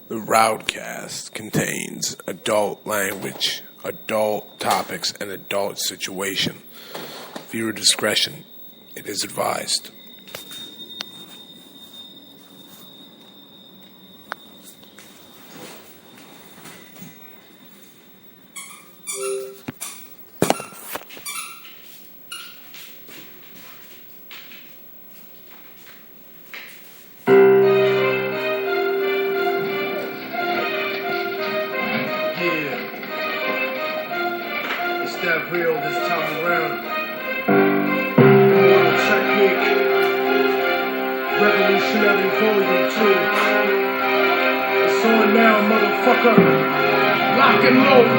The RowdCast contains adult language, adult topics, and adult situation. Viewer discretion, it is advised. Real this time around. World technique. Revolutionary volume 2. It's on now, motherfucker. Lock and load.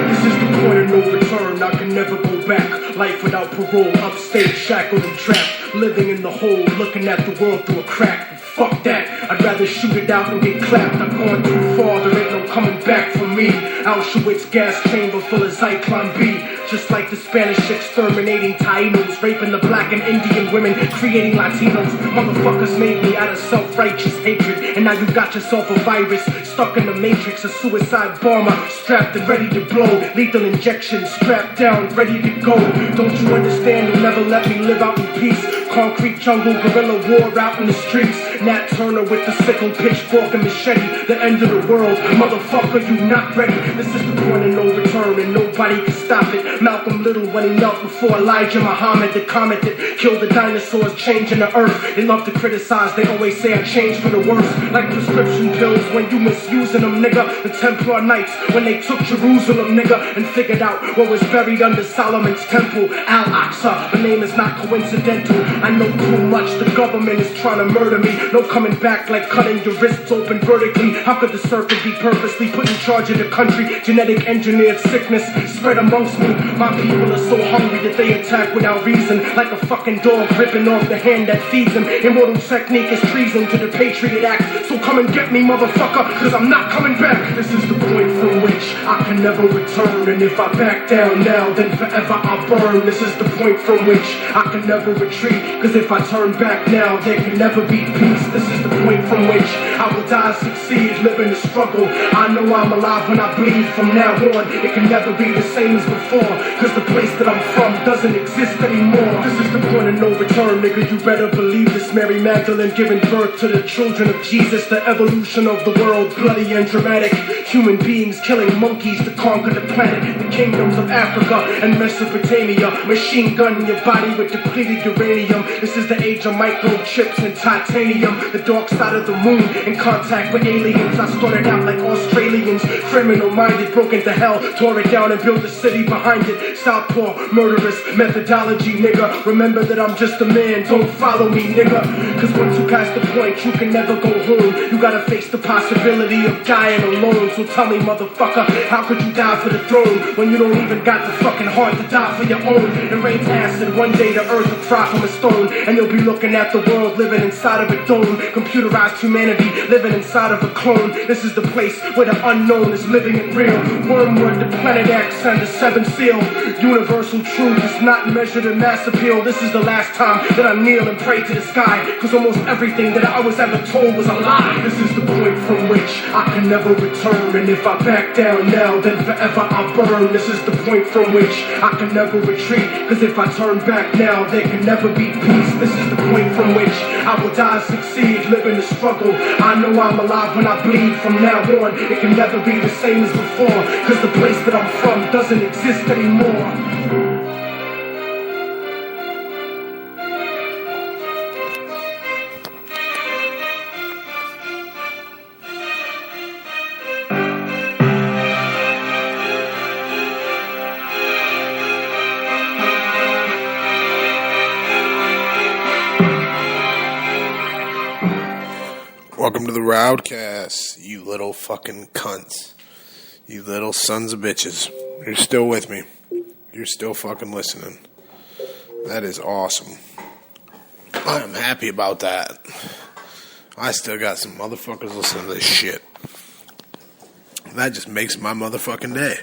This is the point of no return. I can never go back. Life without parole. Upstate, shackled and trapped. Living in the hole, looking at the world through a crack. Fuck that. I'd rather shoot it out and get clapped. I've gone too far. There ain't no coming back for me. Auschwitz gas chamber full of Zyklon B. Just like the Spanish exterminating Tainos, raping the black and Indian women, creating Latinos. Motherfuckers made me out of self-righteous hatred, and now you got yourself a virus stuck in the matrix, a suicide bomber strapped and ready to blow, lethal injection strapped down, ready to go. Don't you understand? You'll never let me live out in peace. Concrete jungle, guerrilla war out in the streets. Nat Turner with the sickle, pitchfork and machete, the end of the world. Motherfucker, you not ready. This is the point of no return, and nobody can stop it. Malcolm Little when he knelt before Elijah Muhammad, the comet that killed the dinosaurs, changing the earth. They love to criticize, they always say I changed for the worse. Like prescription pills when you misusing them, nigga. The Templar Knights when they took Jerusalem, nigga, and figured out what was buried under Solomon's temple. Al-Aqsa, the name is not coincidental. I know too much, the government is trying to murder me. No coming back like cutting your wrists open vertically. How could the serpent be purposely put in charge of the country? Genetic engineered sickness spread amongst me. My people are so hungry that they attack without reason, like a fucking dog ripping off the hand that feeds them. Immortal technique is treason to the Patriot Act. So come and get me, motherfucker, cause I'm not coming back. This is the point from which I can never return, and if I back down now, then forever I burn. This is the point from which I can never retreat, cause if I turn back now, there can never be peace. This is the point from which I will die, succeed, live in the struggle. I know I'm alive when I bleed. From now on, it can never be the same as before, cause the place that I'm from doesn't exist anymore. This is the point of no return, nigga, you better believe this. Mary Magdalene giving birth to the children of Jesus. The evolution of the world, bloody and dramatic. Human beings killing monkeys to conquer the planet. The kingdoms of Africa and Mesopotamia. Machine gun in your body with depleted uranium. This is the age of microchips and titanium. The dark side of the moon, in contact with aliens. I started out like Australians, criminal-minded, broke into hell, tore it down and built a city behind it. Southpaw, murderous methodology, nigga. Remember that I'm just a man, don't follow me, nigga. Cause once you pass the point, you can never go home. You gotta face the possibility of dying alone. So tell me, motherfucker, how could you die for the throne when you don't even got the fucking heart to die for your own? It rains acid, one day the earth will fry from a stone, and you'll be looking at the world living inside of a dome. Computerized humanity living inside of a clone. This is the place where the unknown is living and real. Wormwood, the planet X, and the seventh seal. Universal truth is not measured in mass appeal. This is the last time that I kneel and pray to the sky, cause almost everything that I was ever told was a lie. This is the point from which I can never return, and if I back down now, then forever I burn. This is the point from which I can never retreat, cause if I turn back now, there can never be peace. This is the point from which I will die, succeed, live in the struggle. I know I'm alive when I bleed. From now on, it can never be the same as before, cause the place that I'm from doesn't exist anymore. Welcome to the RowdCast, you little fucking cunts. You little sons of bitches. You're still with me. You're still fucking listening. That is awesome. I am happy about that. I still got some motherfuckers listening to this shit. That just makes my motherfucking day.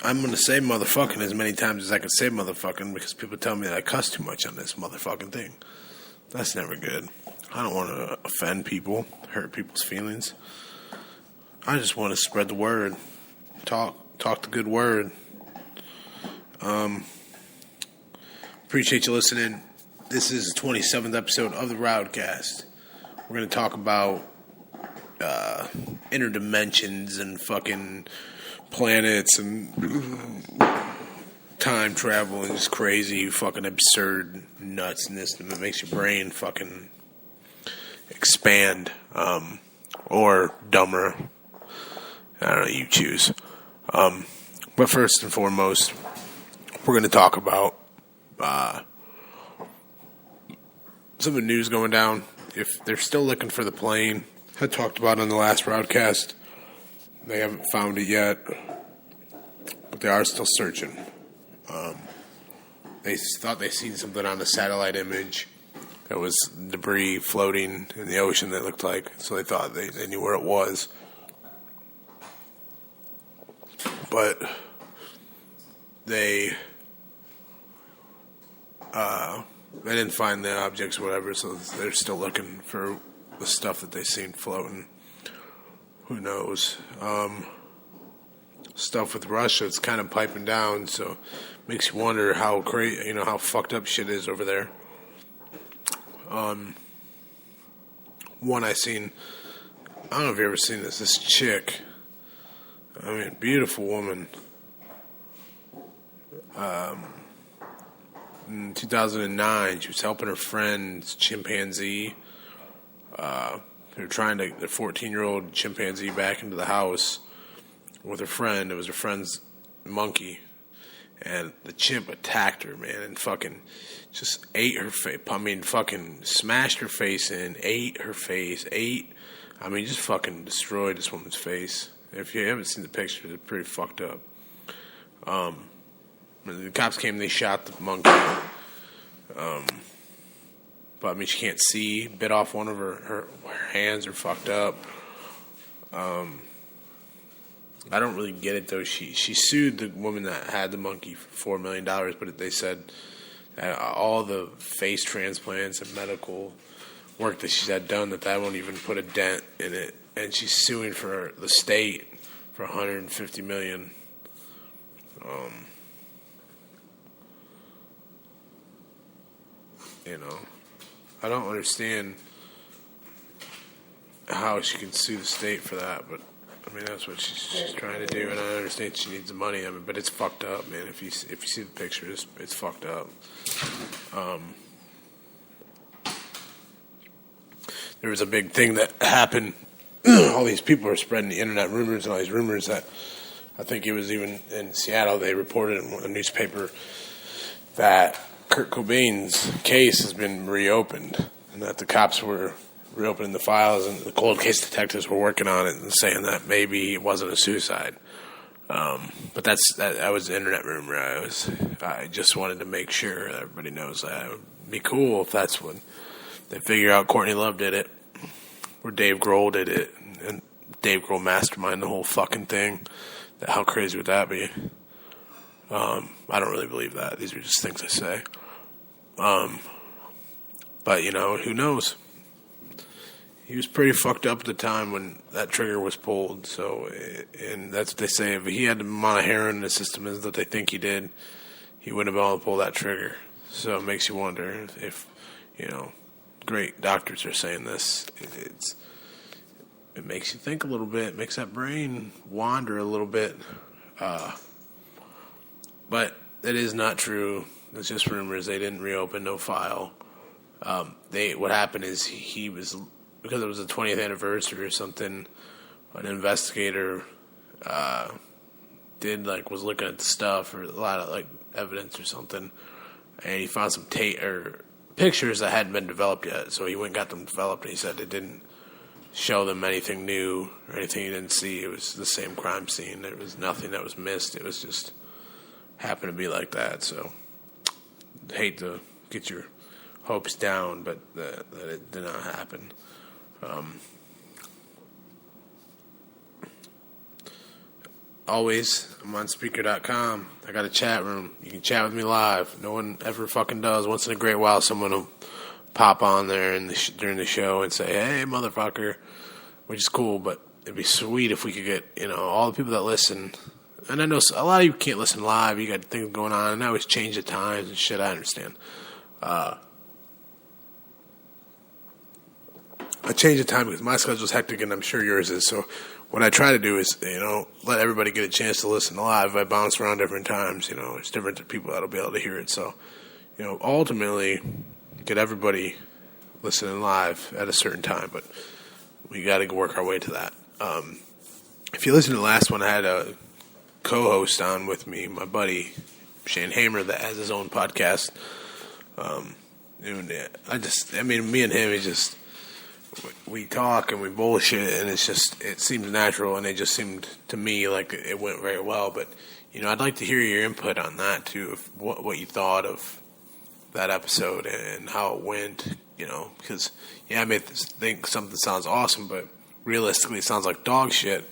I'm going to say motherfucking as many times as I can say motherfucking because people tell me that I cuss too much on this motherfucking thing. That's never good. I don't want to offend people, hurt people's feelings. I just want to spread the word. Talk the good word. Appreciate you listening. This is the 27th episode of the RowdCast. We're going to talk about inner dimensions and fucking planets and time travel and just crazy fucking absurd nutsness that makes your brain fucking expand or dumber. I don't know, you choose. But first and foremost, we're going to talk about some of the news going down. If they're still looking for the plane, I talked about it on the last RowdCast. They haven't found it yet, but they are still searching. They thought they seen something on the satellite image that was debris floating in the ocean that looked like, so they thought they knew where it was. But they didn't find the objects, whatever, so they're still looking for the stuff that they seen floating. Who knows? Stuff with Russia, it's kind of piping down, so makes you wonder how crazy, how fucked up shit is over there. One I seen, I don't know if you ever seen this chick, beautiful woman. In 2009, she was helping her friend's chimpanzee. They were trying to get their 14-year-old chimpanzee back into the house with her friend. It was her friend's monkey. And the chimp attacked her, man, and fucking just ate her face. Fucking smashed her face in, ate her face, just fucking destroyed this woman's face. If you haven't seen the pictures, it's pretty fucked up. The cops came, they shot the monkey. But she can't see. Bit off one of her hands are fucked up. I don't really get it though. She sued the woman that had the monkey for $4 million, but they said that all the face transplants and medical work that she's had done, that won't even put a dent in it. And she's suing for the state for $150 million. I don't understand how she can sue the state for that, but that's what she's trying to do, and I understand she needs the money. But it's fucked up, man. If you see the picture, it's fucked up. There was a big thing that happened. All these people are spreading the internet rumors and all these rumors that I think it was even in Seattle. They reported in a newspaper that Kurt Cobain's case has been reopened, and that the cops were reopening the files, and the cold case detectives were working on it and saying that maybe it wasn't a suicide. But that was an internet rumor. I just wanted to make sure that everybody knows that. It would be cool if that's when they figure out Courtney Love did it, or Dave Grohl did it, and Dave Grohl masterminded the whole fucking thing. How crazy would that be? I don't really believe that. These are just things I say. But, who knows? He was pretty fucked up at the time when that trigger was pulled. So, and that's what they say. If he had the amount of heroin in his system as that they think he did, he wouldn't have been able to pull that trigger. So it makes you wonder if great doctors are saying this. It makes you think a little bit. It makes that brain wander a little bit. But it is not true. It's just rumors. They didn't reopen, no file. What happened is he was, because it was the 20th anniversary or something, an investigator was looking at the stuff or a lot of evidence or something, and he found some pictures that hadn't been developed yet. So he went and got them developed, and he said it didn't show them anything new or anything he didn't see. It was the same crime scene. There was nothing that was missed. It was just happened to be like that. So I hate to get your hopes down, but that it did not happen. Always, I'm on Spreaker.com. I got a chat room. You can chat with me live. No one ever fucking does. Once in a great while, someone will pop on there during the show and say, "Hey, motherfucker," which is cool. But it'd be sweet if we could get, all the people that listen. And I know a lot of you can't listen live. You got things going on, and I always change the times and shit. I understand. I change the time because my schedule's hectic, and I'm sure yours is. So what I try to do is, let everybody get a chance to listen live. I bounce around different times. It's different people that'll be able to hear it. So, ultimately, get everybody listening live at a certain time. But we got to work our way to that. If you listen to the last one, I had a co-host on with me, my buddy Shane Hamer, that has his own podcast. Me and him, we talk and we bullshit, and it seems natural, and it just seemed to me like it went very well. But I'd like to hear your input on that too, what you thought of that episode and how it went. Because I may think something sounds awesome, but realistically, it sounds like dog shit.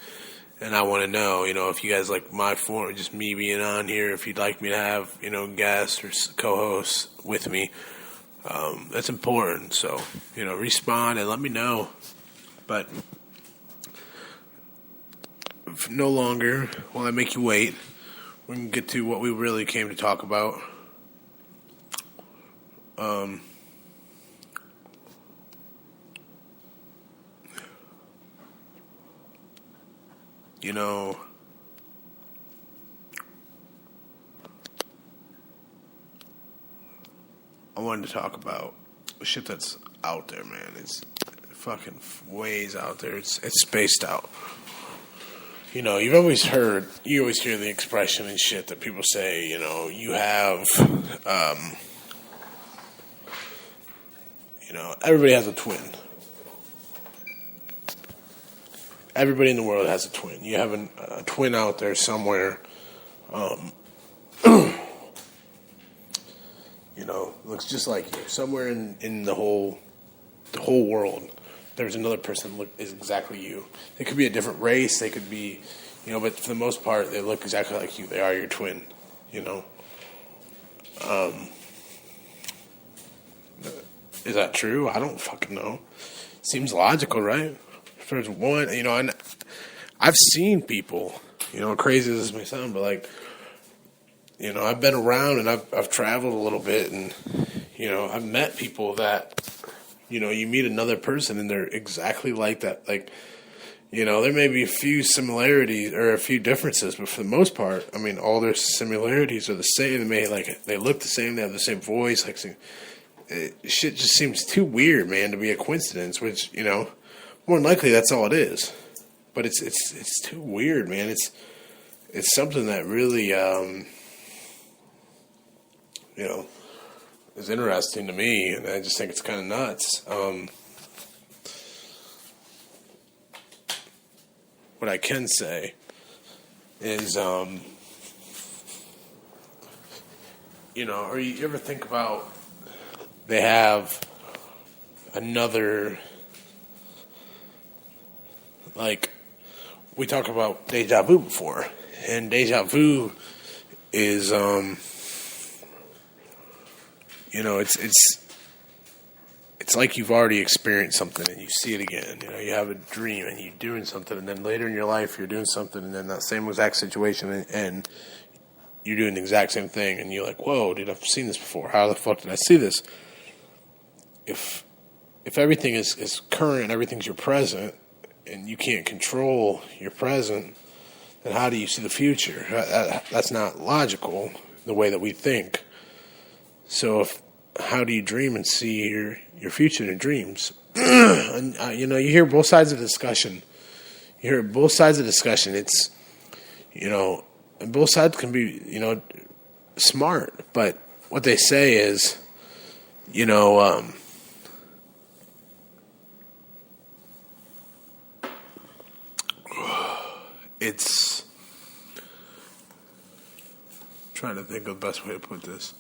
And I want to know, if you guys like my form, just me being on here, if you'd like me to have, guests or co-hosts with me, that's important. So, respond and let me know. But no longer will I make you wait. We can get to what we really came to talk about. I wanted to talk about shit that's out there, man. It's fucking ways out there. It's spaced out. You always hear the expression and shit that people say, you have, everybody has a twin. Everybody in the world has a twin. You have a twin out there somewhere. Looks just like you. Somewhere in the whole world, there's another person that is exactly you. They could be a different race. They could be, but for the most part, they look exactly like you. They are your twin. Is that true? I don't fucking know. Seems logical, right? If there's one, and I've seen people, crazy as this may sound, but like, I've been around and I've traveled a little bit, and I've met people that you meet another person and they're exactly like that. Like, there may be a few similarities or a few differences, but for the most part, all their similarities are the same. They look the same. They have the same voice. Shit just seems too weird, man, to be a coincidence. Which more than likely that's all it is. But it's too weird, man. It's something that really is interesting to me, and I just think it's kind of nuts. What I can say is, or you ever think about they have another, like, we talked about deja vu before, and deja vu is, it's like you've already experienced something and you see it again. You have a dream and you're doing something, and then later in your life you're doing something, and then that same exact situation, and you're doing the exact same thing, and you're like, whoa, dude, I've seen this before. How the fuck did I see this? If everything is current, everything's your present, and you can't control your present, then how do you see the future? That's not logical, the way that we think. So how do you dream and see your future in your dreams? And, you hear both sides of the discussion. It's, and both sides can be, smart. But what they say is, it's, I'm trying to think of the best way to put this.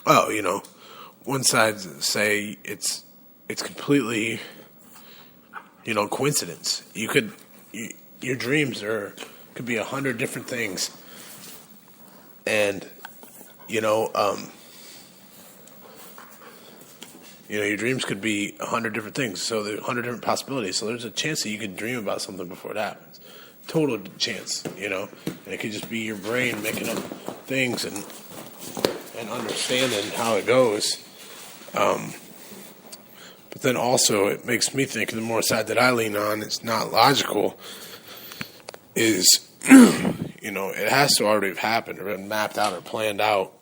Oh, one side say it's completely, coincidence. Your dreams could be 100 different things, and your dreams could be 100 different things. So there's 100 different possibilities. So there's a chance that you could dream about something before it happens. Total chance, And it could just be your brain making up things and understanding how it goes. But then also it makes me think, the more side that I lean on, it's not logical, is, it has to already have happened or been mapped out or planned out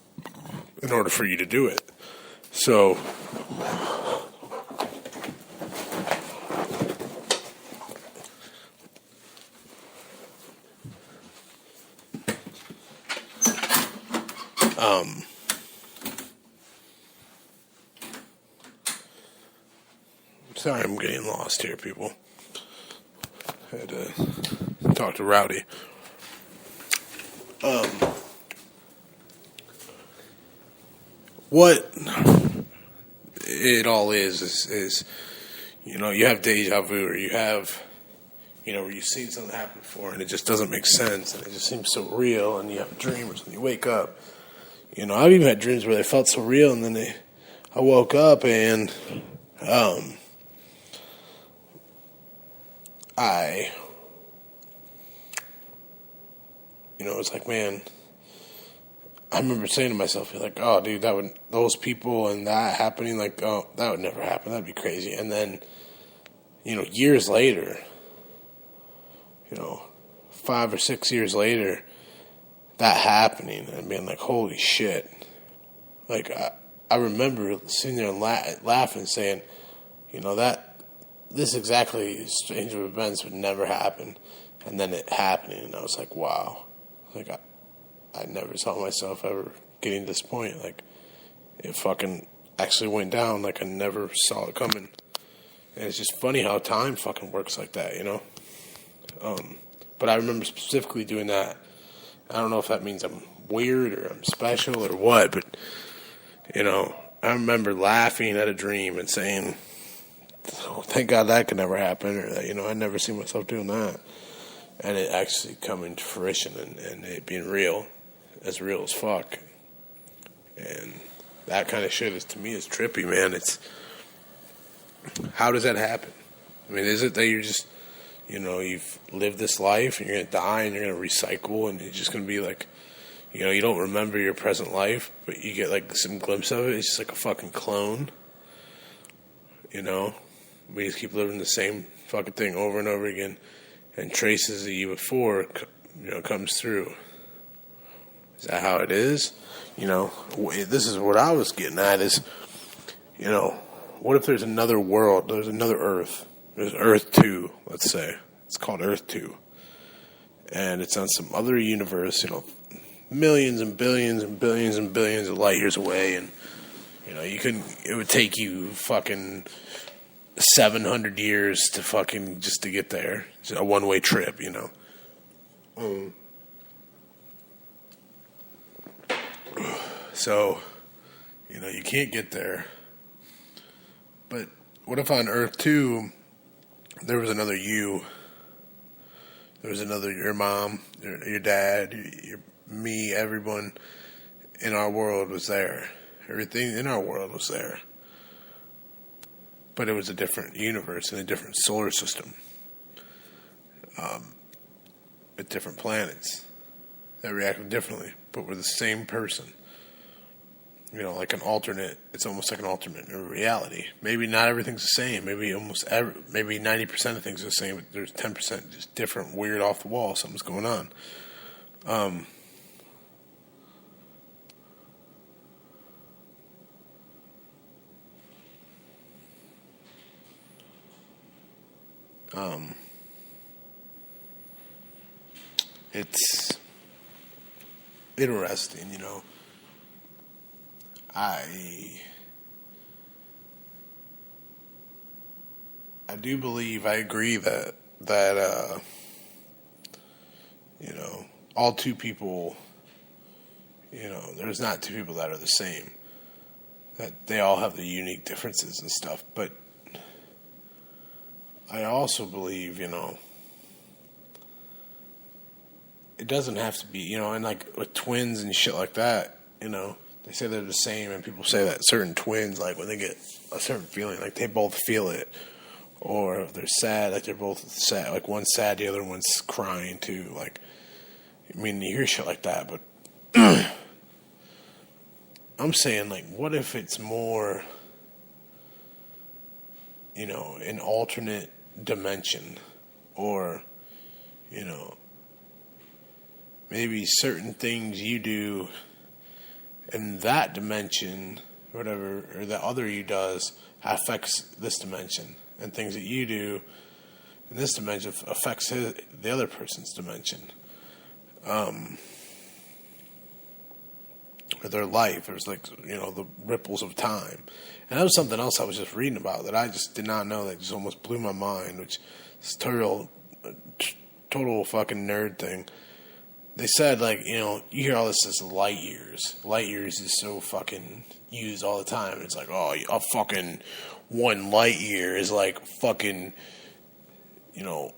in order for you to do it. So, sorry, I'm getting lost here, people. I had to talk to Rowdy. What it all is you have deja vu, or you have, where you've seen something happen before and it just doesn't make sense and it just seems so real, and you have dreams and you wake up. I've even had dreams where they felt so real, and then I woke up and it's like, man, I remember saying to myself, like, oh, dude, those people and that happening, like, oh, that would never happen. That'd be crazy. And then, years later, 5 or 6 years later, that happening and being like, holy shit. Like, I remember sitting there and laughing, saying, this exactly strange of events would never happen. And then it happening, and I was like, wow. Like, I never saw myself ever getting to this point. Like, it fucking actually went down. Like, I never saw it coming. And it's just funny how time fucking works like that, But I remember specifically doing that. I don't know if that means I'm weird or I'm special or what, but, I remember laughing at a dream and saying, oh, thank God that could never happen, or that, I never see myself doing that. And it actually coming to fruition and it being real as fuck. And that kind of shit to me is trippy, man. It's, how does that happen? I mean, is it that you're just, you've lived this life and you're going to die and you're going to recycle and you're just going to be like, you don't remember your present life, but you get like some glimpse of it. It's just like a fucking clone. We just keep living the same fucking thing over and over again. And traces of you before, comes through. Is that how it is? This is what I was getting at is, what if there's another world, there's another Earth, there's Earth 2, let's say. It's called Earth 2. And it's on some other universe, millions and billions and billions and billions of light years away, and, it would take you fucking 700 years to fucking just to get there. It's a one-way trip, So, you can't get there. But what if on Earth 2, there was another you? There was another, your mom, your dad, me, everyone in our world was there. Everything in our world was there. But it was a different universe and a different solar system. With different planets that reacted differently, but we're the same person. Like an alternate, it's almost like an alternate reality. Maybe not everything's the same. Maybe maybe 90% of things are the same, but there's 10% just different, weird, off the wall. Something's going on. It's interesting, I do believe, I agree that all two people, there's not two people that are the same. That they all have the unique differences and stuff, but I also believe, it doesn't have to be, and like with twins and shit like that, they say they're the same, and people say that certain twins, like when they get a certain feeling, like they both feel it, or if they're sad, like they're both sad, like one's sad, the other one's crying too. Like, I mean, you hear shit like that, but I'm saying, like, what if it's more, you know, an alternate dimension, or, you know, maybe certain things you do in that dimension, whatever, or the other you does affects this dimension, and things that you do in this dimension affects the other person's dimension, or their life. There's like, you know, the ripples of time, and that was something else I was just reading about that I just did not know, that just almost blew my mind, which is total fucking nerd thing. They said, like, you know, you hear all this as light years. Light years is so fucking used all the time. It's like, oh, a fucking 1 light year is like fucking, you know,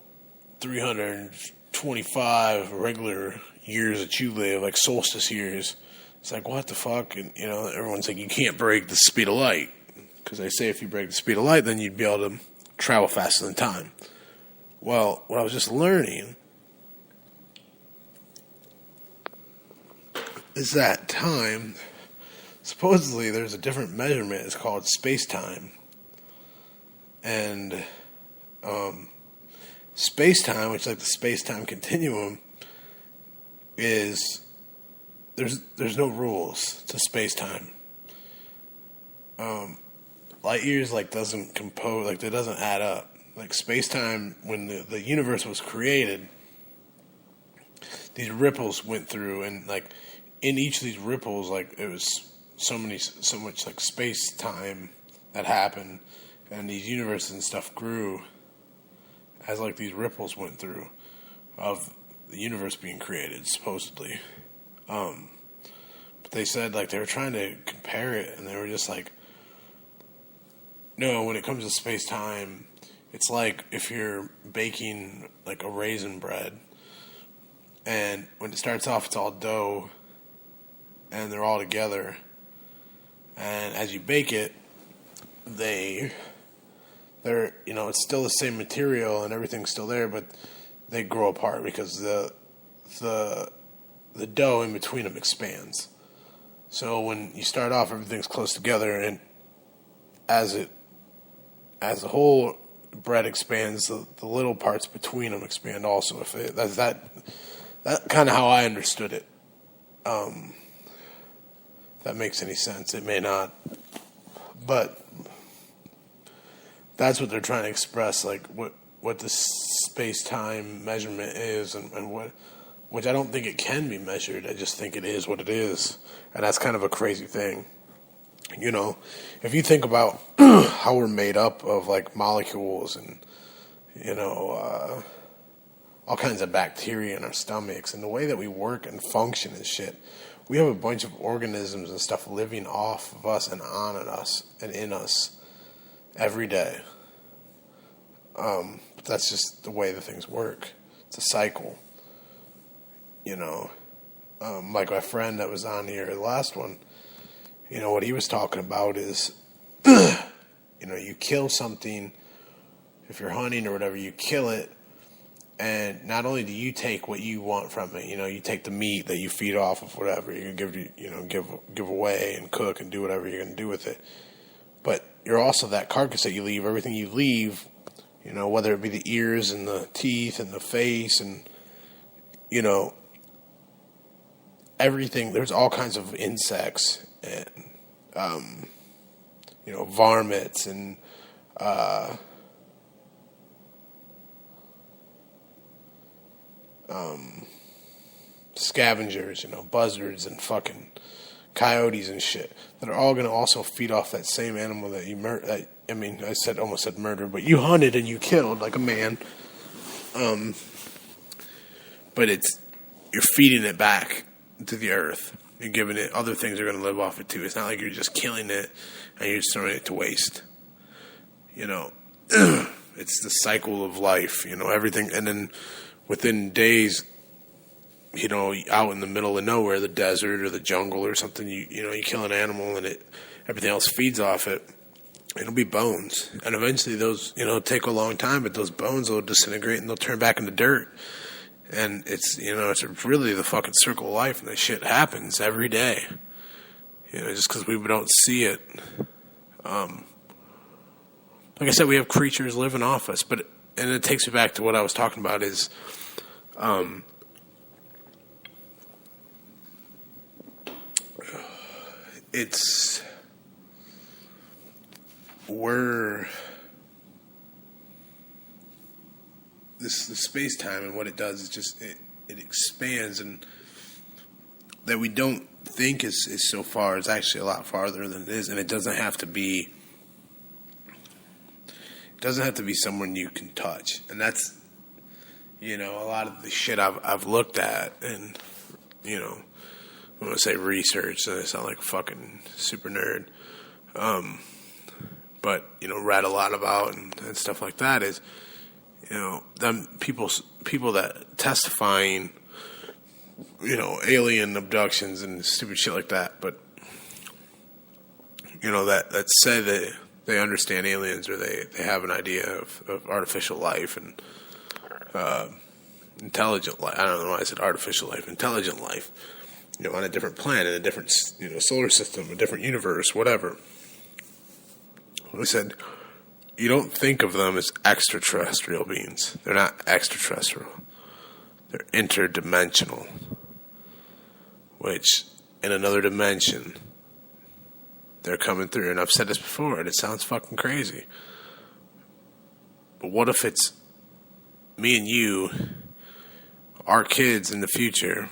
325 regular years that you live, like solstice years. It's like, what the fuck? And, you know, everyone's like, you can't break the speed of light. Because they say if you break the speed of light, then you'd be able to travel faster than time. Well, what I was just learning is that time, supposedly there's a different measurement. It's called space-time. And space-time, which is like the space-time continuum, is there's no rules to space-time. Light years like doesn't compose, like it doesn't add up. Like space-time, when the universe was created, these ripples went through, and like in each of these ripples, like it was so much like space-time that happened, and these universes and stuff grew as like these ripples went through of the universe being created, supposedly. But they said, like, they were trying to compare it, and they were just like, no, when it comes to space-time, it's like if you're baking like a raisin bread, and when it starts off, it's all dough, and they're all together, and as you bake it, they're, you know, it's still the same material and everything's still there, but they grow apart because the dough in between them expands. So when you start off, everything's close together, and as the whole bread expands, the little parts between them expand also. That's kind of how I understood it. If that makes any sense. It may not, but that's what they're trying to express, like what the space-time measurement is, and what, which I don't think it can be measured. I just think it is what it is, and that's kind of a crazy thing. You know, if you think about how we're made up of like molecules and, you know, all kinds of bacteria in our stomachs, and the way that we work and function and shit, we have a bunch of organisms and stuff living off of us and on us and in us every day. But that's just the way the things work. It's a cycle. You know, like my friend that was on here, the last one, you know, what he was talking about is, you know, you kill something, if you're hunting or whatever, you kill it, and not only do you take what you want from it, you know, you take the meat that you feed off of whatever, you can give away and cook and do whatever you're going to do with it, but you're also that carcass that you leave, everything you leave, you know, whether it be the ears and the teeth and the face and, you know, everything. There's all kinds of insects and, you know, varmints and, scavengers, you know, buzzards and fucking coyotes and shit that are all going to also feed off that same animal that you murdered. I mean, almost said murder, but you hunted and you killed like a man. But you're feeding it back to the earth. You're giving it, other things are going to live off it too. It's not like you're just killing it and you're just throwing it to waste. You know, it's the cycle of life, you know, everything. And then within days, you know, out in the middle of nowhere, the desert or the jungle or something, you know, you kill an animal and everything else feeds off it. It'll be bones. And eventually those, take a long time, but those bones will disintegrate and they'll turn back into dirt. And it's really the fucking circle of life, and that shit happens every day. Just because we don't see it. Like I said, we have creatures living off us, and it takes me back to what I was talking about is, it's where the space-time and what it does is just it expands, and that we don't think is so far is actually a lot farther than it is, and it doesn't have to be someone you can touch. And that's a lot of the shit I've looked at, and I'm gonna say research, so I sound like a fucking super nerd, but read a lot about and stuff like that is them people that testifying alien abductions and stupid shit like that, but that say that they understand aliens, or they have an idea of artificial life and intelligent life. I don't know why I said artificial life, intelligent life, on a different planet, a different solar system, a different universe, whatever. We said, you don't think of them as extraterrestrial beings. They're not extraterrestrial. They're interdimensional, which in another dimension they're coming through. And I've said this before, and it sounds fucking crazy. But what if it's me and you, our kids in the future,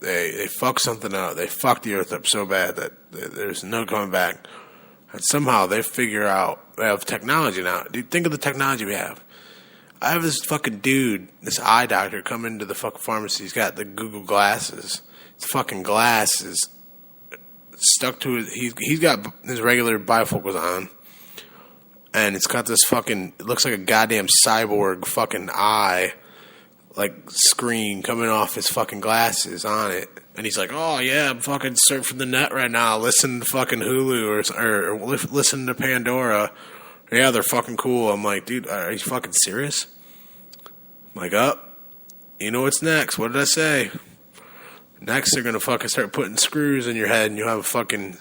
they fuck something up. They fuck the earth up so bad that there's no coming back. And somehow they figure out, they have technology now. Dude, think of the technology we have. I have this fucking dude, this eye doctor, come into the fucking pharmacy. He's got the Google glasses. His fucking glasses stuck to his... He's got his regular bifocals on. And it's got this fucking... It looks like a goddamn cyborg fucking eye, screen coming off his fucking glasses on it. And he's like, oh yeah, I'm fucking surfing the net right now. Listen to fucking Hulu or listen to Pandora. Yeah, they're fucking cool. I'm like, dude, are you fucking serious? I'm like, you know what's next? What did I say? Next, they're going to fucking start putting screws in your head, and you'll have a fucking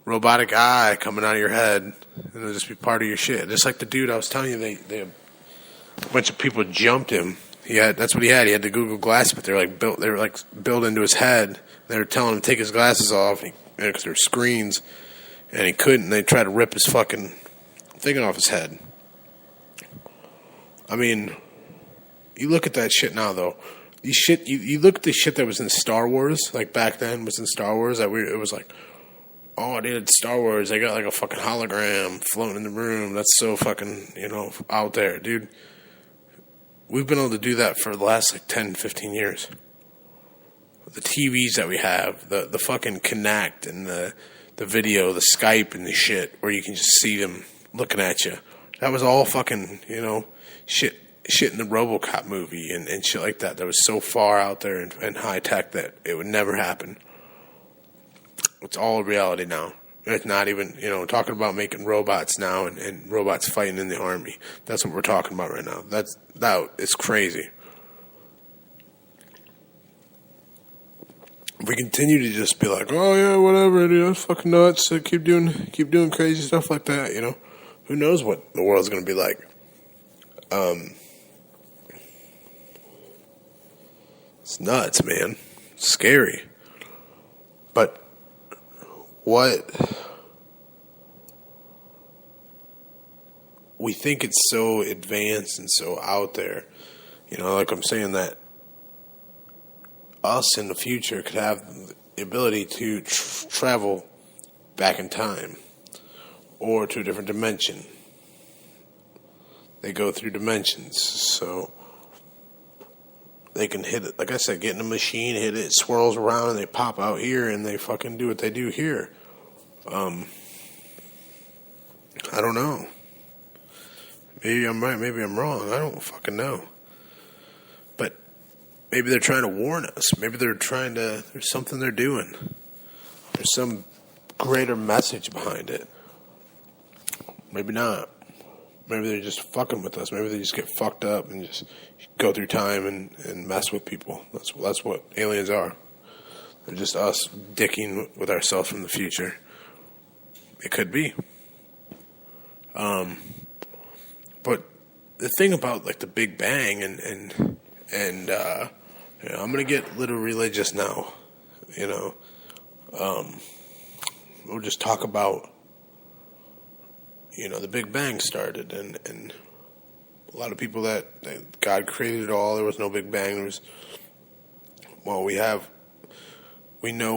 robotic eye coming out of your head, and it'll just be part of your shit. Just like the dude I was telling you, a bunch of people jumped him. That's what he had. He had the Google Glass, but they were built into his head. They were telling him to take his glasses off because they're screens, and he couldn't. They tried to rip his fucking thing off his head. I mean, you look at that shit now, though. You look at the shit that was in Star Wars, like back then was in Star Wars. It was like, oh, dude, Star Wars. They got like a fucking hologram floating in the room. That's so fucking out there, dude. We've been able to do that for the last 10, 15 years. The TVs that we have, the fucking Connect and the video, the Skype and the shit, where you can just see them looking at you. That was all fucking, shit in the RoboCop movie and shit like that. That was so far out there and high tech that it would never happen. It's all reality now. It's not even, talking about making robots now and robots fighting in the army. That's what we're talking about right now. It's crazy. If we continue to just be like, oh yeah, whatever, dude, that's fucking nuts. So keep doing crazy stuff like that, Who knows what the world's going to be like? It's nuts, man. It's scary. But what we think it's so advanced and so out there, like I'm saying, that us in the future could have the ability to travel back in time or to a different dimension. They go through dimensions, so they can hit it. Like I said, get in a machine, hit it, swirls around, and they pop out here, and they fucking do what they do here. I don't know. Maybe I'm right, maybe I'm wrong. I don't fucking know. But maybe they're trying to warn us. Maybe there's something they're doing. There's some greater message behind it. Maybe not. Maybe they're just fucking with us. Maybe they just get fucked up and just go through time and mess with people. That's what aliens are. They're just us dicking with ourselves from the future. It could be. But the thing about like the Big Bang and I'm gonna get a little religious now. We'll just talk about the Big Bang started and a lot of people that God created it all. There was no Big Bang. We know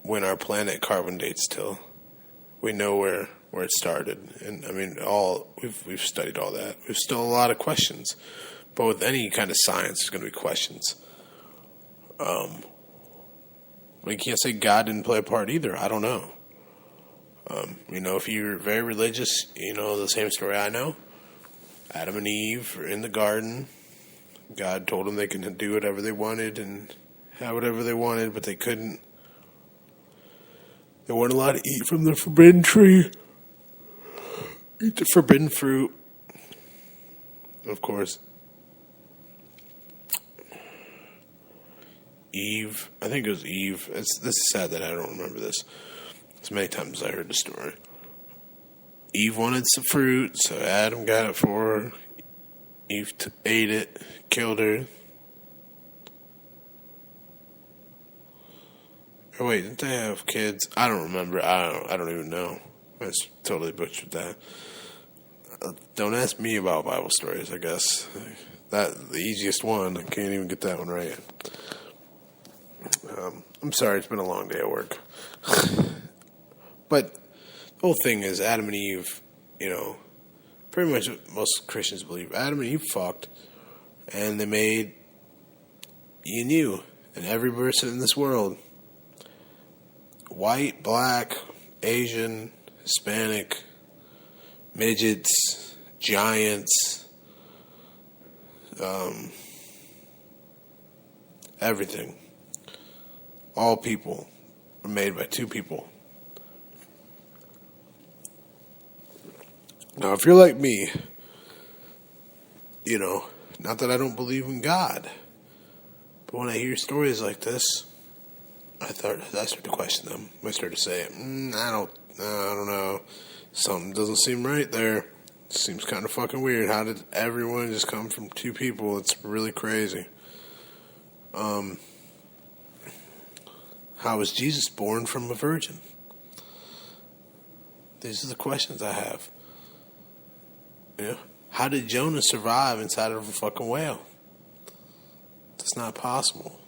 when our planet carbon dates till. We know where it started, and I mean we've studied all that. There's still a lot of questions, but with any kind of science, there's going to be questions. We can't say God didn't play a part either. I don't know. If you're very religious, the same story I know. Adam and Eve are in the garden. God told them they can do whatever they wanted and have whatever they wanted, but they couldn't. They weren't allowed to eat from the forbidden tree. Eat the forbidden fruit. Of course. Eve. I think it was Eve. This is sad that I don't remember this. As many times I heard the story. Eve wanted some fruit, so Adam got it for her. Eve ate it, killed her. Oh wait, didn't they have kids? I don't remember. I don't even know. I just totally butchered that. Don't ask me about Bible stories, I guess. That the easiest one. I can't even get that one right. I'm sorry, it's been a long day at work. But the whole thing is Adam and Eve, pretty much what most Christians believe. Adam and Eve fucked, and they made you and every person in this world. White, black, Asian, Hispanic, midgets, giants, everything. All people are made by two people. Now, if you're like me, not that I don't believe in God, but when I hear stories like this, I start to question them. I start to say, I don't know. Something doesn't seem right there. It seems kind of fucking weird. How did everyone just come from two people? It's really crazy. How was Jesus born from a virgin? These are the questions I have. How did Jonah survive inside of a fucking whale? That's not possible.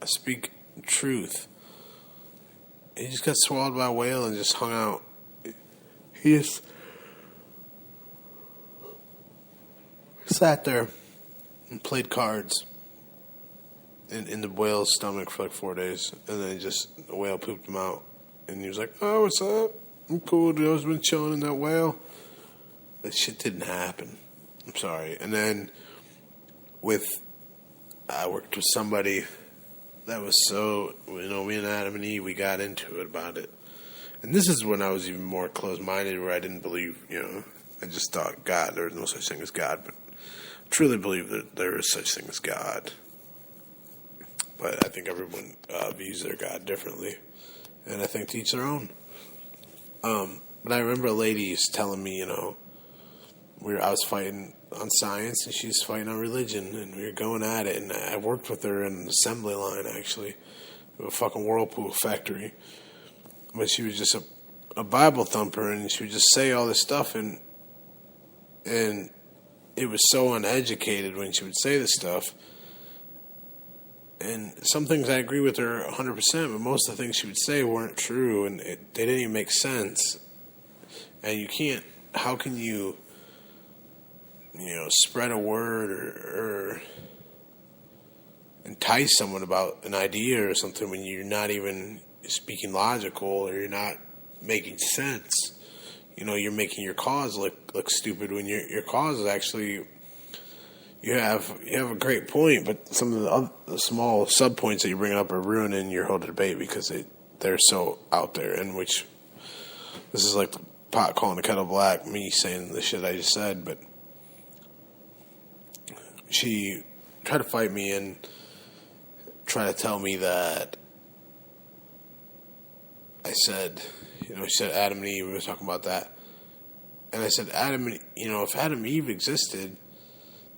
I speak truth. He just got swallowed by a whale and just hung out. He just sat there and played cards in the whale's stomach for like 4 days, and then the whale pooped him out, and he was like, "Oh, what's up? I'm cool, dude. I've been chilling in that whale." That shit didn't happen. I'm sorry. And then I worked with somebody that was so, me and Adam and Eve, we got into it about it. And this is when I was even more closed-minded, where I didn't believe, I just thought God, there was no such thing as God, but I truly believe that there is such thing as God. But I think everyone views their God differently, and I think to each their own. But I remember a lady was telling me, I was fighting on science, and she's fighting on religion, and we were going at it, and I worked with her in an assembly line, actually, of a fucking Whirlpool factory. But she was just a Bible thumper, and she would just say all this stuff, and it was so uneducated when she would say this stuff. And some things I agree with her 100%, but most of the things she would say weren't true, and they didn't even make sense. And how can you, spread a word or entice someone about an idea or something when you're not even speaking logical, or you're not making sense? You're making your cause look stupid when your cause is actually, you have a great point, but some of the small sub points that you bring up are ruining your whole debate because they're so out there, and which this is like the pot calling the kettle black, me saying the shit I just said, but she tried to fight me and try to tell me that I said, she said Adam and Eve, we were talking about that. And I said, if Adam and Eve existed,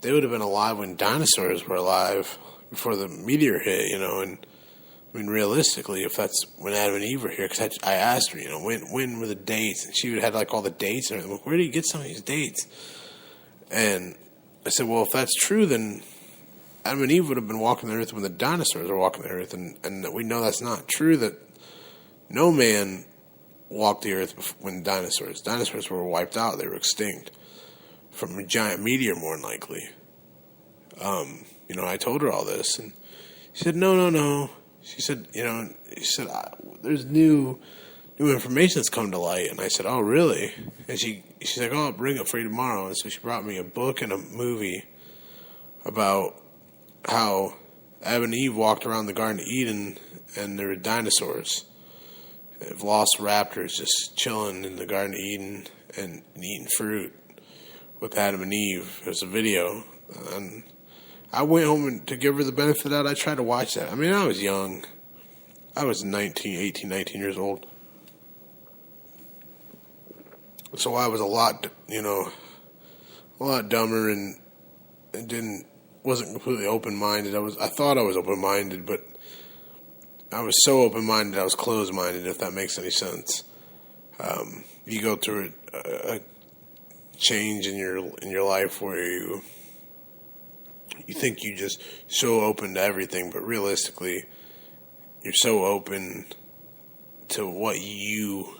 they would have been alive when dinosaurs were alive before the meteor hit, and I mean, realistically, if that's when Adam and Eve were here, because I asked her, when were the dates? And she would have had like all the dates and everything. Where do you get some of these dates? And I said, well, if that's true, then Adam and Eve would have been walking the earth when the dinosaurs were walking the earth. And we know that's not true, that no man walked the earth when dinosaurs were wiped out. They were extinct from a giant meteor, more than likely. I told her all this, and she said, no. She said, there's new information that's come to light. And I said, oh, really? And she's like, oh, I'll bring it for you tomorrow. And so she brought me a book and a movie about how Adam and Eve walked around the Garden of Eden and there were dinosaurs, velociraptors just chilling in the Garden of Eden and eating fruit with Adam and Eve. There's a video. And I went home to give her the benefit of that. I tried to watch that. I mean, I was young. I was 19 years old. So I was a lot dumber and wasn't completely open-minded. I thought I was open-minded, but I was so open-minded I was closed-minded, if that makes any sense. You go through a change in your life where you think you just so open to everything, but realistically, you're so open to what you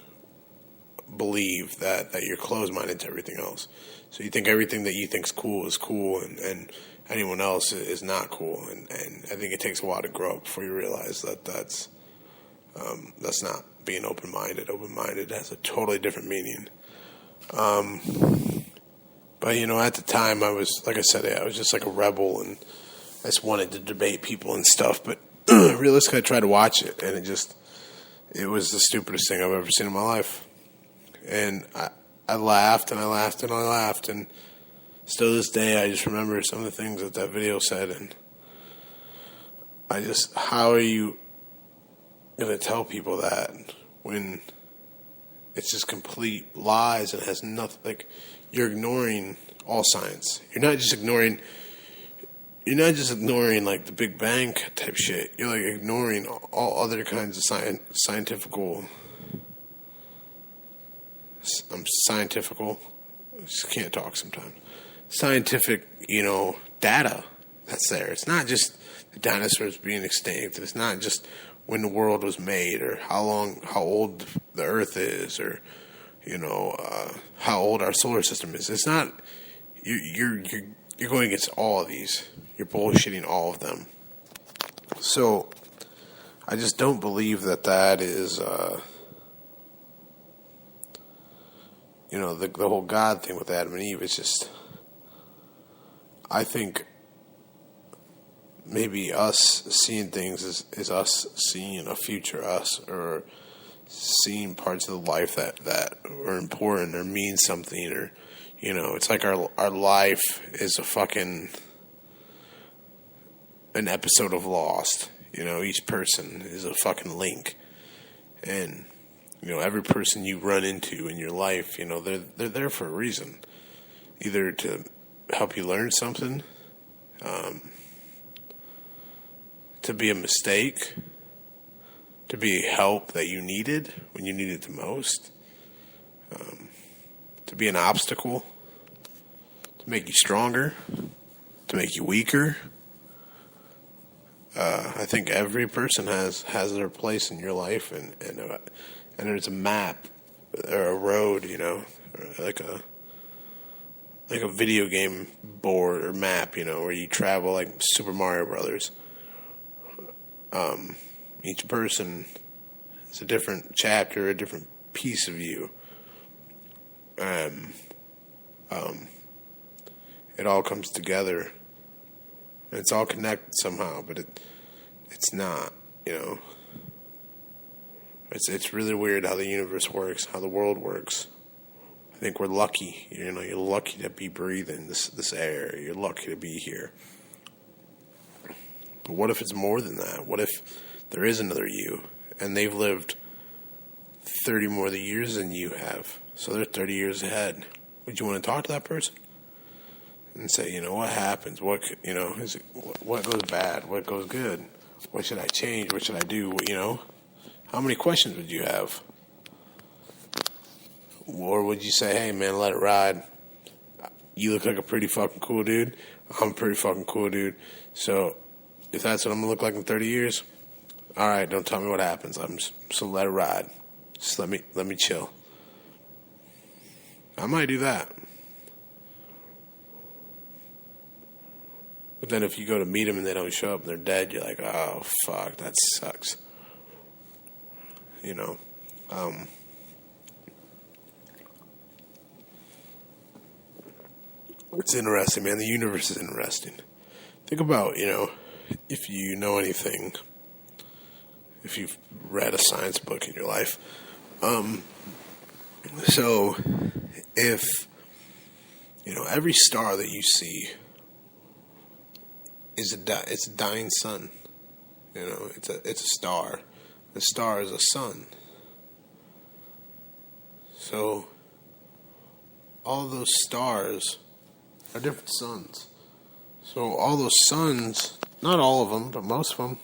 believe that you're closed-minded to everything else. So you think everything that you think is cool, and anyone else is not cool. And I think it takes a while to grow up before you realize that that's not being open-minded. Open-minded has a totally different meaning. But, at the time, I was, like I said, I was just like a rebel, and I just wanted to debate people and stuff. But realistically, I tried to watch it, and it was the stupidest thing I've ever seen in my life. And I laughed, and I laughed, and I laughed, and still to this day, I just remember some of the things that video said, and how are you going to tell people that when it's just complete lies and has nothing, like, you're ignoring all science. You're not just ignoring like the Big Bang type shit. You're like ignoring all other kinds of scientifical. I just can't talk sometimes. Scientific, data that's there. It's not just the dinosaurs being extinct. It's not just when the world was made, or how old the Earth is, or how old our solar system is. It's not. You're going against all of these. You're bullshitting all of them. So I just don't believe that is. The whole God thing with Adam and Eve is just. I think maybe us seeing things is us seeing a future us, or seeing parts of the life that are important or mean something, or it's like our life is an episode of Lost. Each person is a fucking link, and every person you run into in your life, they're there for a reason, either to help you learn something, to be a mistake, to be help that you needed when you needed the most, to be an obstacle, to make you stronger, to make you weaker. I think every person has their place in your life, and there's a map or a road, like a video game board or map, where you travel like Super Mario Brothers. Each person is a different chapter, a different piece of you. It all comes together, and it's all connected somehow, but it's not, It's really weird how the universe works, how the world works. I think we're lucky. You know, you're lucky to be breathing this air. You're lucky to be here. But what if it's more than that? What if there is another you, and they've lived 30 more years than you have, so they're 30 years ahead? Would you want to talk to that person and say, you know, what happens? What, you know, what goes bad? What goes good? What should I change? What should I do? You know, how many questions would you have? Or would you say, hey, man, let it ride. You look like a pretty fucking cool dude. I'm a pretty fucking cool dude. So if that's what I'm going to look like in 30 years, all right, don't tell me what happens. So let it ride. Just let me chill. I might do that. But then if you go to meet them and they don't show up and they're dead, you're like, oh, fuck, that sucks. You know, it's interesting, man. The universe is interesting. Think about, you know, if you know anything, if you've read a science book in your life. So if, you know, every star that you see is it's a dying sun. You know, it's a star. The star is a sun. So all those stars are different suns. So all those suns, not all of them, but most of them,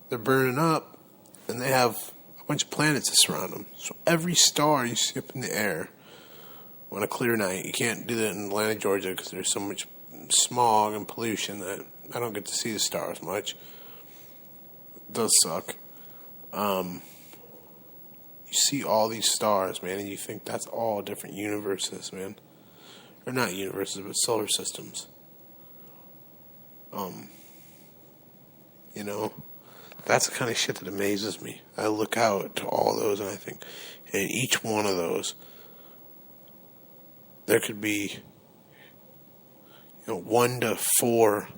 they're burning up, and they have a bunch of planets that surround them. So every star you see up in the air on a clear night, you can't do that in Atlanta, Georgia, because there's so much smog and pollution that I don't get to see the stars much. It does suck. You see all these stars, man, and you think that's all different universes, man. Or not universes, but solar systems. You know, that's the kind of shit that amazes me. I look out to all those and I think, in each one of those, there could be, you know, 1 to 4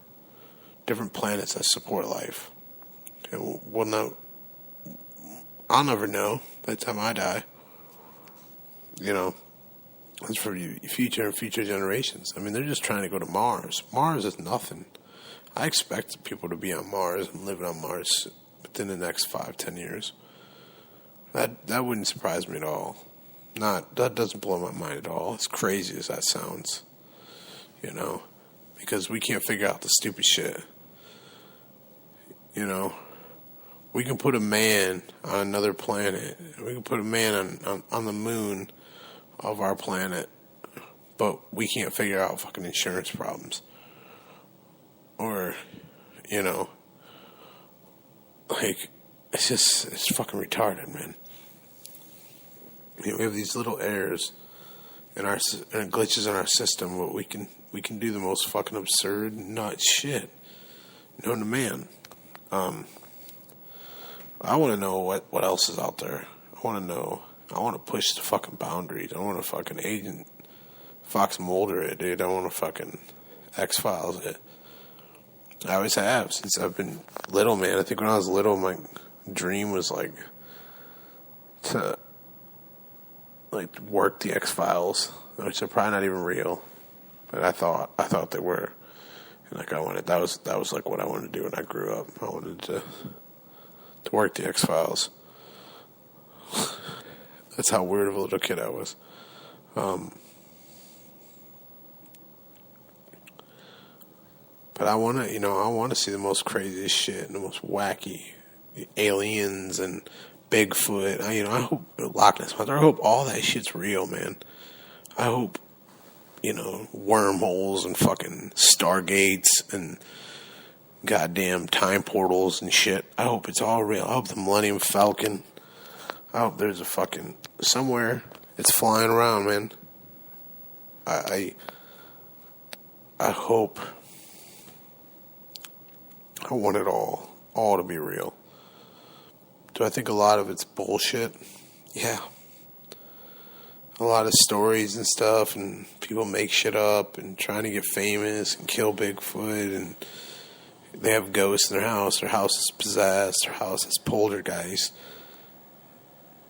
different planets that support life. And I'll never know by the time I die. You know, it's for future generations. I mean, they're just trying to go to Mars. Mars is nothing. I expect people to be on Mars and living on Mars within the next 5-10 years. That wouldn't surprise me at all. That doesn't blow my mind at all. As crazy as that sounds, you know, because we can't figure out the stupid shit. You know, we can put a man on another planet. We can put a man on the moon of our planet, but we can't figure out fucking insurance problems. Or, you know, like, it's fucking retarded, man. You know, we have these little errors and glitches in our system, but we can do the most fucking absurd, nut shit known to man. I want to know what else is out there. I want to push the fucking boundaries. I want to fucking Agent Fox Mulder it, dude. I want to fucking X-Files it. I always have since I've been little, man. I think when I was little, my dream was to work the X-Files, which are probably not even real, but I thought they were. And that was like what I wanted to do when I grew up. I wanted to work the X-Files. That's how weird of a little kid I was. But I want to see the most craziest shit and the most wacky aliens and Bigfoot. I hope Loch Ness Monster. I hope all that shit's real, man. I hope, wormholes and fucking stargates and goddamn time portals and shit. I hope it's all real. I hope the Millennium Falcon. I hope there's a fucking somewhere it's flying around, man. I hope. I want it all to be real. Do I think a lot of it's bullshit? Yeah. A lot of stories and stuff, and people make shit up and trying to get famous and kill Bigfoot, and they have ghosts in their house is possessed, their house is poltergeist.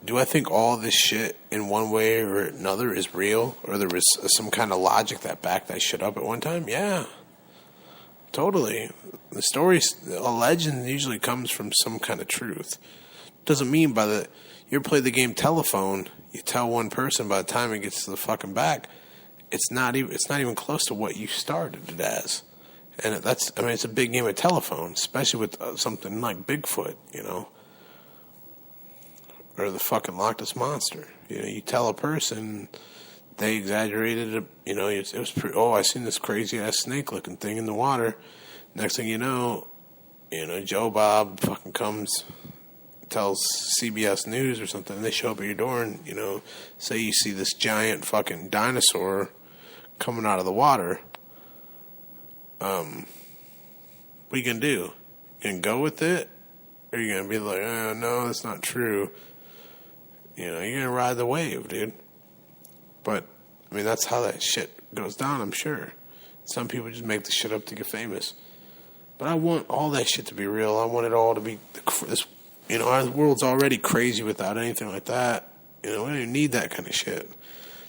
do I think all this shit in one way or another is real? Or there was some kind of logic that backed that shit up at one time? Yeah. Totally. The stories, a legend usually comes from some kind of truth. Doesn't mean you play the game telephone, you tell one person, by the time it gets to the fucking back, it's not even close to what you started it as. And it's a big game of telephone, especially with something like Bigfoot, or the fucking Loch Ness Monster. You tell a person, they exaggerated it. It was I seen this crazy ass snake looking thing in the water. Next thing you know, Joe Bob fucking comes, tells CBS News or something, and they show up at your door and, say you see this giant fucking dinosaur coming out of the water. What are you going to do? You going to go with it? Or are you going to be like, oh, no, that's not true? You're going to ride the wave, dude. But, that's how that shit goes down, I'm sure. Some people just make the shit up to get famous. But I want all that shit to be real. I want it all to be our world's already crazy without anything like that. We don't even need that kind of shit.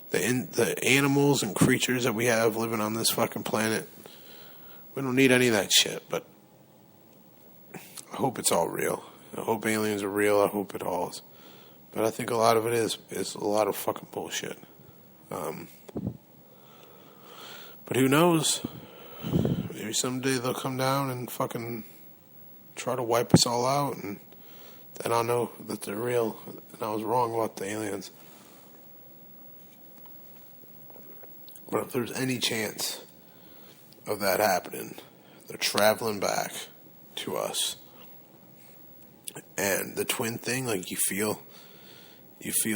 The animals and creatures that we have living on this fucking planet, we don't need any of that shit. But I hope it's all real. I hope aliens are real. I hope it all is. But I think a lot of it is a lot of fucking bullshit. But who knows? Maybe someday they'll come down and fucking try to wipe us all out, and then I'll know that they're real, and I was wrong about the aliens. But if there's any chance of that happening, they're traveling back to us. And the twin thing, like you feel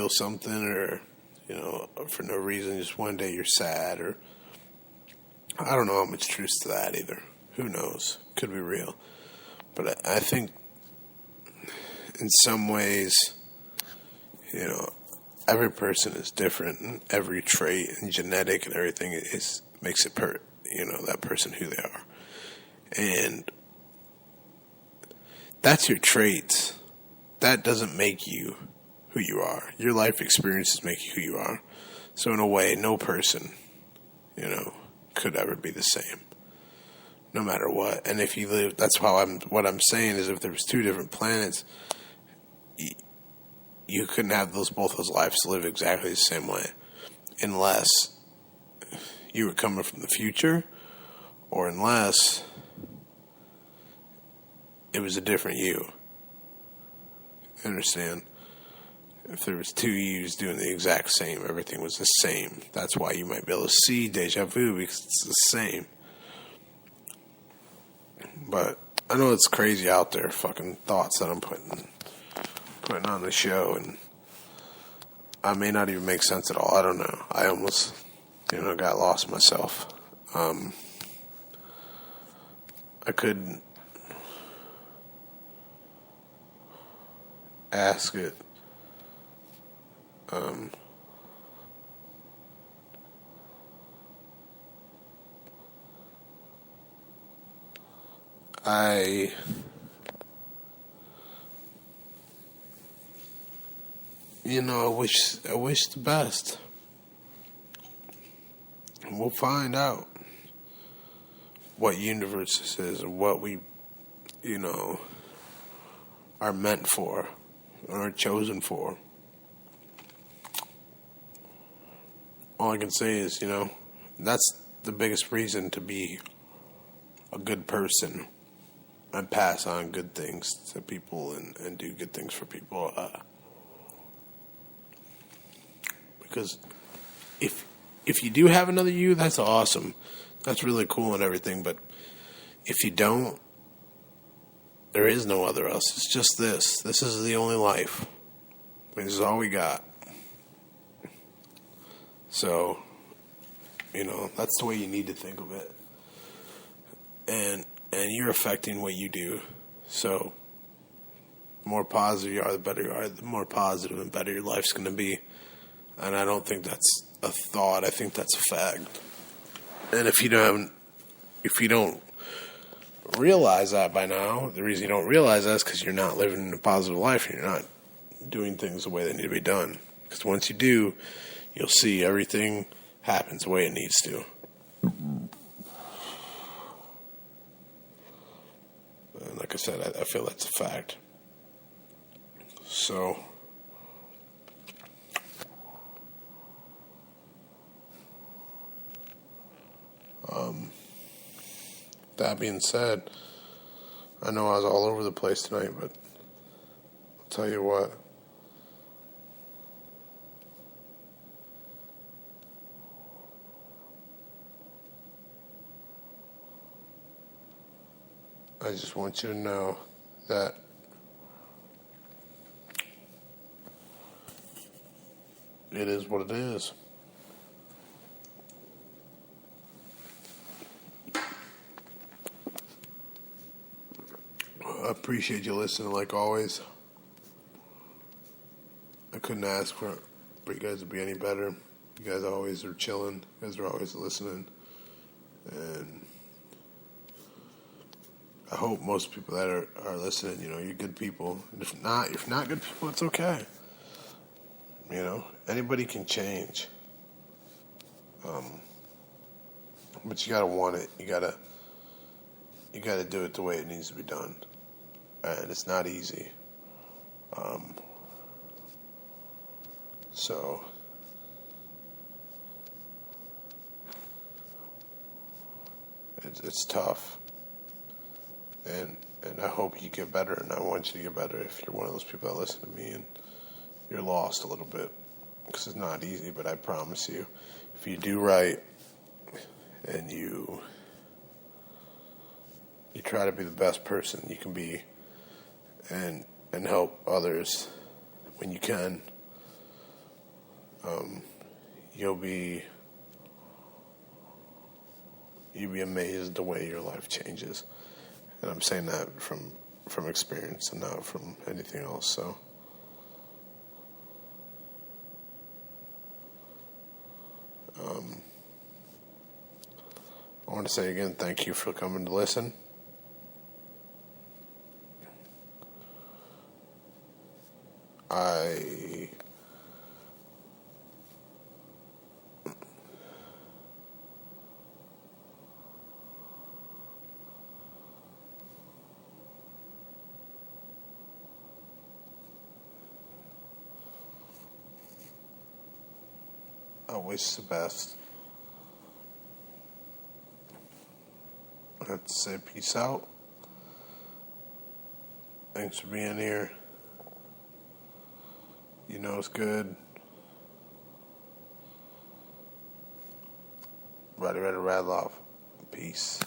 something, or, for no reason, just one day you're sad, or I don't know how much truth to that either. Who knows? Could be real. But I think in some ways, every person is different, and every trait and genetic and everything makes it that person who they are. And that's your traits. That doesn't make you who you are. Your life experiences make you who you are. So in a way, no person, could ever be the same, no matter what. And if you live, what I'm saying is, if there was two different planets, you couldn't have both those lives live exactly the same way, unless you were coming from the future, or unless it was a different you. Understand? If there was two yous doing the exact same, everything was the same. That's why you might be able to see deja vu, because it's the same. But I know it's crazy out there, fucking thoughts that I'm putting on the show, and I may not even make sense at all. I don't know. I almost, got lost myself. I could ask it. I wish the best. And we'll find out what universe this is, and what we, are meant for, or are chosen for. All I can say is, that's the biggest reason to be a good person and pass on good things to people, and do good things for people. Because if you do have another you, that's awesome. That's really cool and everything. But if you don't, there is no other us. It's just this. This is the only life. This is all we got. So, that's the way you need to think of it. And you're affecting what you do. So, the more positive you are, the better you are. The more positive and better your life's going to be. And I don't think that's a thought. I think that's a fact. And if you don't realize that by now, the reason you don't realize that is because you're not living a positive life, and you're not doing things the way they need to be done. Because once you do, you'll see everything happens the way it needs to. And like I said, I feel that's a fact. So, that being said, I know I was all over the place tonight, but I'll tell you what. I just want you to know that it is what it is. I appreciate you listening like always. I couldn't ask for you guys to be any better. You guys always are chilling. You guys are always listening. And I hope most people that are listening, you're good people. And if not good people, it's okay. Anybody can change. But you gotta want it. You gotta do it the way it needs to be done. And it's not easy. So it's tough. And I hope you get better, and I want you to get better if you're one of those people that listen to me and you're lost a little bit. Because it's not easy, but I promise you, if you do right and you try to be the best person you can be and help others when you can, you'll be amazed the way your life changes. And I'm saying that from experience and not from anything else. So I want to say again, thank you for coming to listen. I wish the best. I have to say peace out. Thanks for being here. You know it's good. Ready to rattle off. Peace.